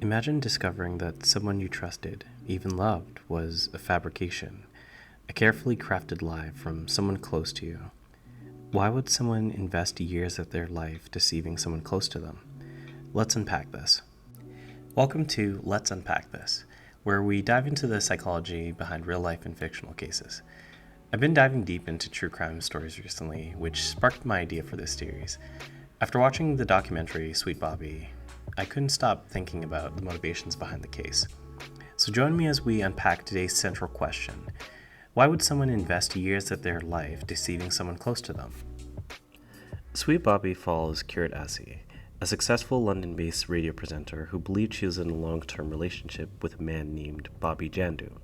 Imagine discovering that someone you trusted, even loved, was a fabrication, a carefully crafted lie from someone close to you. Why would someone invest years of their life deceiving someone close to them? Let's unpack this. Welcome to Let's Unpack This, where we dive into the psychology behind real life and fictional cases. I've been diving deep into true crime stories recently, which sparked my idea for this series. After watching the documentary Sweet Bobby, I couldn't stop thinking about the motivations behind the case. So join me as we unpack today's central question. Why would someone invest years of their life deceiving someone close to them? Sweet Bobby follows Kirat Assi, a successful London-based radio presenter who believed she was in a long-term relationship with a man named Bobby Jandu.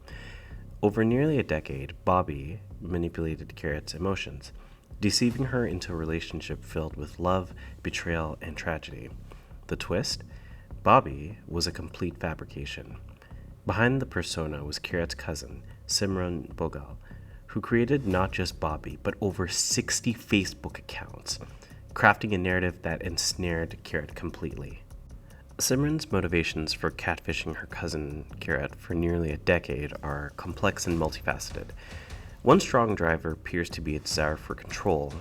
Over nearly a decade, Bobby manipulated Kirat's emotions, deceiving her into a relationship filled with love, betrayal, and tragedy. The twist? Bobby was a complete fabrication. Behind the persona was Kirat's cousin, Simran Bogal, who created not just Bobby, but over 60 Facebook accounts, crafting a narrative that ensnared Kirat completely. Simran's motivations for catfishing her cousin Kirat for nearly a decade are complex and multifaceted. One strong driver appears to be a desire for control,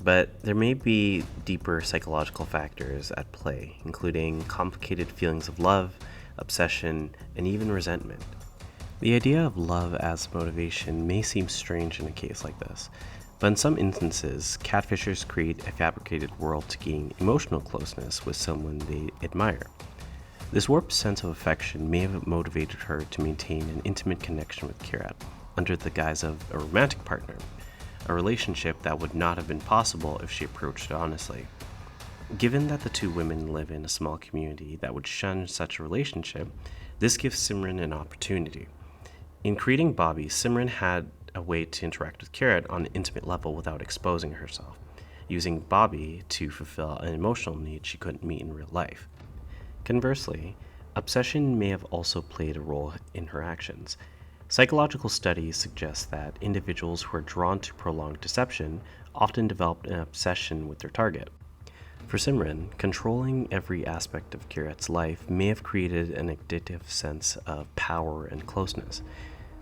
but there may be deeper psychological factors at play, including complicated feelings of love, obsession, and even resentment. The idea of love as motivation may seem strange in a case like this, but in some instances, catfishers create a fabricated world to gain emotional closeness with someone they admire. This warped sense of affection may have motivated her to maintain an intimate connection with Kirat under the guise of a romantic partner, a relationship that would not have been possible if she approached it honestly. Given that the two women live in a small community that would shun such a relationship, this gives Simran an opportunity. In creating Bobby, Simran had a way to interact with Kirat on an intimate level without exposing herself, using Bobby to fulfill an emotional need she couldn't meet in real life. Conversely, obsession may have also played a role in her actions. Psychological studies suggest that individuals who are drawn to prolonged deception often develop an obsession with their target. For Simran, controlling every aspect of Kirat's life may have created an addictive sense of power and closeness.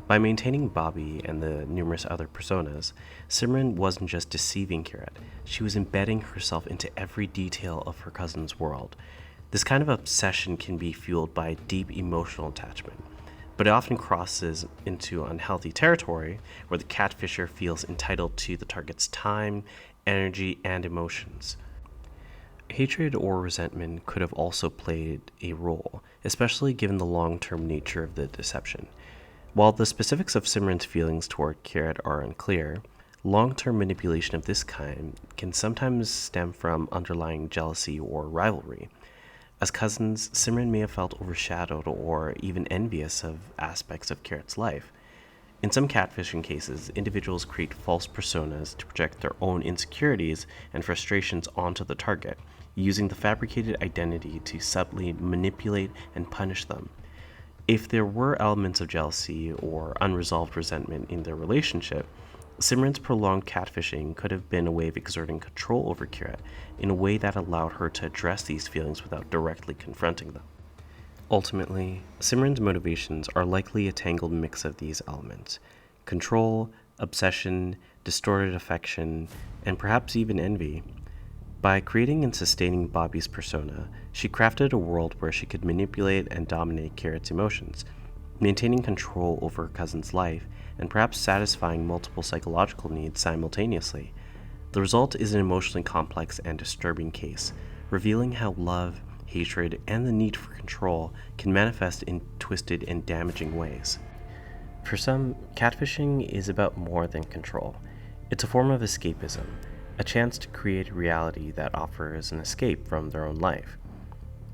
By maintaining Bobby and the numerous other personas, Simran wasn't just deceiving Kirat, she was embedding herself into every detail of her cousin's world. This kind of obsession can be fueled by deep emotional attachment, but it often crosses into unhealthy territory where the catfisher feels entitled to the target's time, energy, and emotions. Hatred or resentment could have also played a role, especially given the long-term nature of the deception. While the specifics of Simran's feelings toward Kirat are unclear, long-term manipulation of this kind can sometimes stem from underlying jealousy or rivalry. As cousins, Simran may have felt overshadowed or even envious of aspects of Kirat's life. In some catfishing cases, individuals create false personas to project their own insecurities and frustrations onto the target, using the fabricated identity to subtly manipulate and punish them. If there were elements of jealousy or unresolved resentment in their relationship, Simran's prolonged catfishing could have been a way of exerting control over Kirat in a way that allowed her to address these feelings without directly confronting them. Ultimately, Simran's motivations are likely a tangled mix of these elements: control, obsession, distorted affection, and perhaps even envy. By creating and sustaining Bobby's persona, she crafted a world where she could manipulate and dominate Kirat's emotions, maintaining control over her cousin's life and perhaps satisfying multiple psychological needs simultaneously. The result is an emotionally complex and disturbing case, revealing how love, hatred, and the need for control can manifest in twisted and damaging ways. For some, catfishing is about more than control. It's a form of escapism, a chance to create a reality that offers an escape from their own life.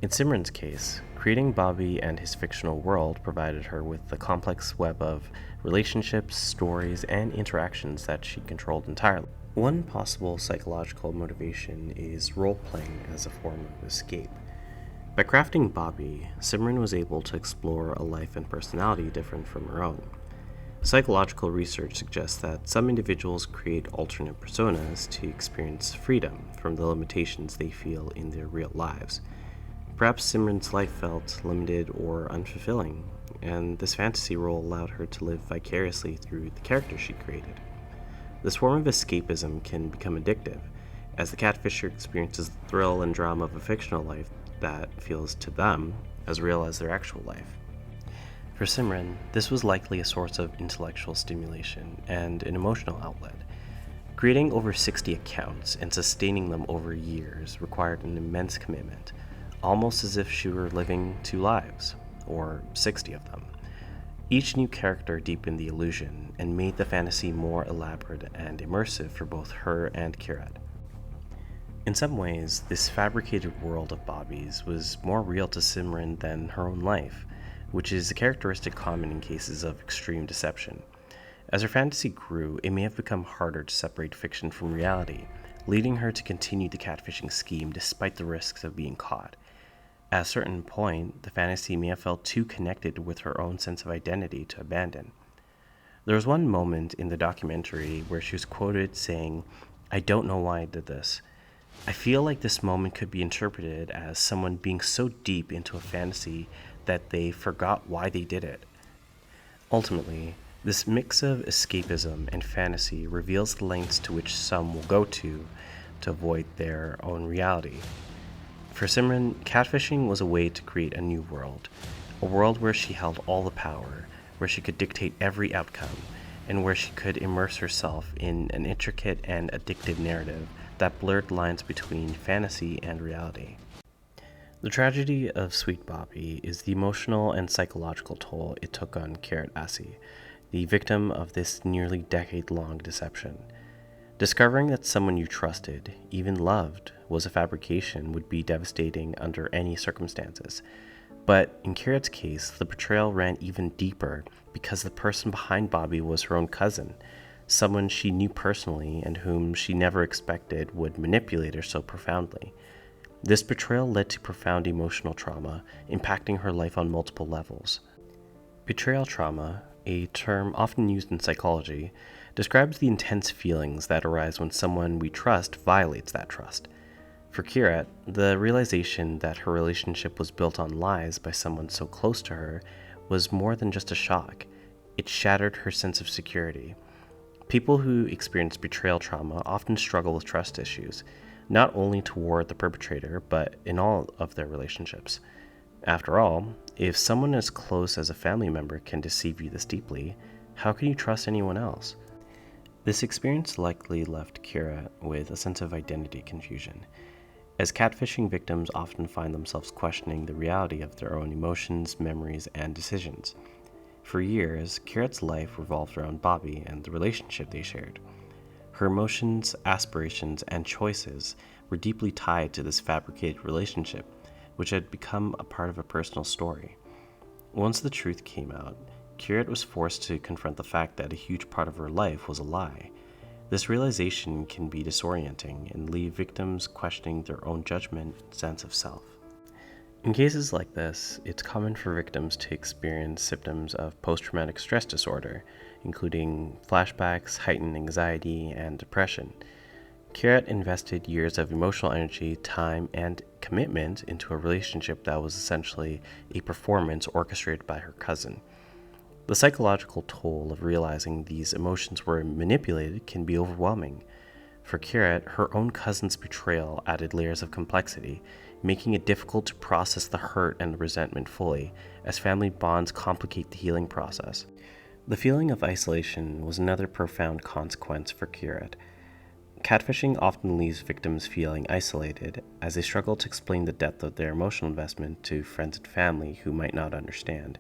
In Simran's case, creating Bobby and his fictional world provided her with the complex web of relationships, stories, and interactions that she controlled entirely. One possible psychological motivation is role-playing as a form of escape. By crafting Bobby, Simran was able to explore a life and personality different from her own. Psychological research suggests that some individuals create alternate personas to experience freedom from the limitations they feel in their real lives. Perhaps Simran's life felt limited or unfulfilling, and this fantasy role allowed her to live vicariously through the character she created. This form of escapism can become addictive, as the catfisher experiences the thrill and drama of a fictional life that feels to them as real as their actual life. For Simran, this was likely a source of intellectual stimulation and an emotional outlet. Creating over 60 accounts and sustaining them over years required an immense commitment, almost as if she were living two lives, or 60 of them. Each new character deepened the illusion and made the fantasy more elaborate and immersive for both her and Kirat. In some ways, this fabricated world of Bobby's was more real to Simran than her own life, which is a characteristic common in cases of extreme deception. As her fantasy grew, it may have become harder to separate fiction from reality, leading her to continue the catfishing scheme despite the risks of being caught. At a certain point, the fantasy may have felt too connected with her own sense of identity to abandon. There was one moment in the documentary where she was quoted saying, "I don't know why I did this. I feel like this moment could be interpreted as someone being so deep into a fantasy that they forgot why they did it." Ultimately, this mix of escapism and fantasy reveals the lengths to which some will go to avoid their own reality. For Simran, catfishing was a way to create a new world, a world where she held all the power, where she could dictate every outcome, and where she could immerse herself in an intricate and addictive narrative that blurred lines between fantasy and reality. The tragedy of Sweet Bobby is the emotional and psychological toll it took on Kirat Assi, the victim of this nearly decade-long deception. Discovering that someone you trusted, even loved, was a fabrication would be devastating under any circumstances. But in Kirat's case, the betrayal ran even deeper because the person behind Bobby was her own cousin, someone she knew personally and whom she never expected would manipulate her so profoundly. This betrayal led to profound emotional trauma, impacting her life on multiple levels. Betrayal trauma, a term often used in psychology, describes the intense feelings that arise when someone we trust violates that trust. For Kirat, the realization that her relationship was built on lies by someone so close to her was more than just a shock. It shattered her sense of security. People who experience betrayal trauma often struggle with trust issues, not only toward the perpetrator, but in all of their relationships. After all, if someone as close as a family member can deceive you this deeply, how can you trust anyone else? This experience likely left Kirat with a sense of identity confusion, as catfishing victims often find themselves questioning the reality of their own emotions, memories, and decisions. For years, Kirat's life revolved around Bobby and the relationship they shared. Her emotions, aspirations, and choices were deeply tied to this fabricated relationship, which had become a part of a personal story. Once the truth came out, Kirat was forced to confront the fact that a huge part of her life was a lie. This realization can be disorienting and leave victims questioning their own judgment and sense of self. In cases like this, it's common for victims to experience symptoms of post-traumatic stress disorder, including flashbacks, heightened anxiety, and depression. Kirat invested years of emotional energy, time, and commitment into a relationship that was essentially a performance orchestrated by her cousin. The psychological toll of realizing these emotions were manipulated can be overwhelming. For Kirat, her own cousin's betrayal added layers of complexity, making it difficult to process the hurt and the resentment fully, as family bonds complicate the healing process. The feeling of isolation was another profound consequence for Kirat. Catfishing often leaves victims feeling isolated, as they struggle to explain the depth of their emotional investment to friends and family who might not understand.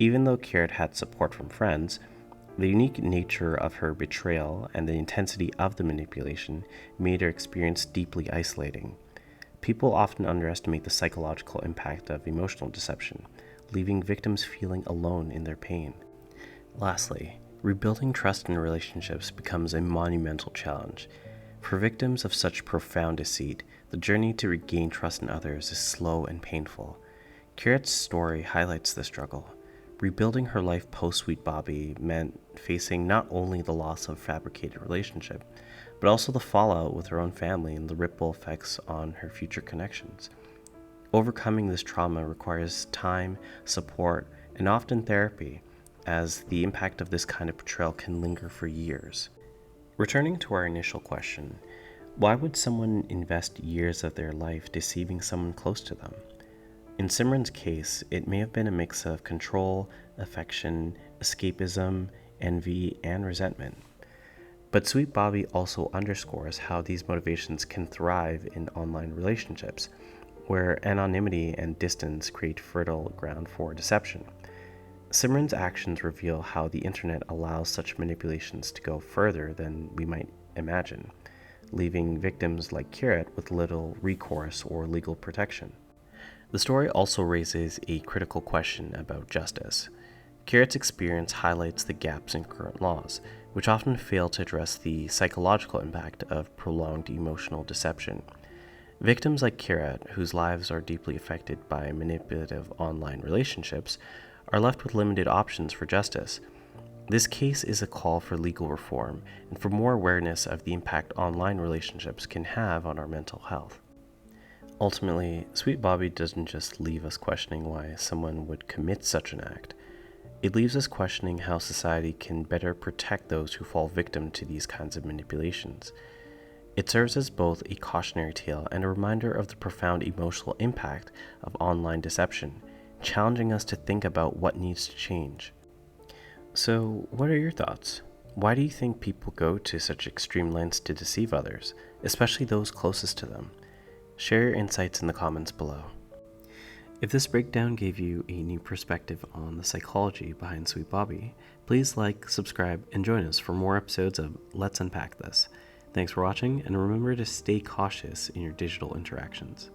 Even though Kirat had support from friends, the unique nature of her betrayal and the intensity of the manipulation made her experience deeply isolating. People often underestimate the psychological impact of emotional deception, leaving victims feeling alone in their pain. Lastly, rebuilding trust in relationships becomes a monumental challenge. For victims of such profound deceit, the journey to regain trust in others is slow and painful. Kirat's story highlights the struggle. Rebuilding her life post-Sweet Bobby meant facing not only the loss of a fabricated relationship, but also the fallout with her own family and the ripple effects on her future connections. Overcoming this trauma requires time, support, and often therapy, as the impact of this kind of betrayal can linger for years. Returning to our initial question, why would someone invest years of their life deceiving someone close to them? In Simran's case, it may have been a mix of control, affection, escapism, envy, and resentment. But Sweet Bobby also underscores how these motivations can thrive in online relationships, where anonymity and distance create fertile ground for deception. Simran's actions reveal how the internet allows such manipulations to go further than we might imagine, leaving victims like Kirat with little recourse or legal protection. The story also raises a critical question about justice. Kirat's experience highlights the gaps in current laws, which often fail to address the psychological impact of prolonged emotional deception. Victims like Kirat, whose lives are deeply affected by manipulative online relationships, are left with limited options for justice. This case is a call for legal reform and for more awareness of the impact online relationships can have on our mental health. Ultimately, Sweet Bobby doesn't just leave us questioning why someone would commit such an act. It leaves us questioning how society can better protect those who fall victim to these kinds of manipulations. It serves as both a cautionary tale and a reminder of the profound emotional impact of online deception, challenging us to think about what needs to change. So, what are your thoughts? Why do you think people go to such extreme lengths to deceive others, especially those closest to them? Share your insights in the comments below. If this breakdown gave you a new perspective on the psychology behind Sweet Bobby, please like, subscribe, and join us for more episodes of Let's Unpack This. Thanks for watching, and remember to stay cautious in your digital interactions.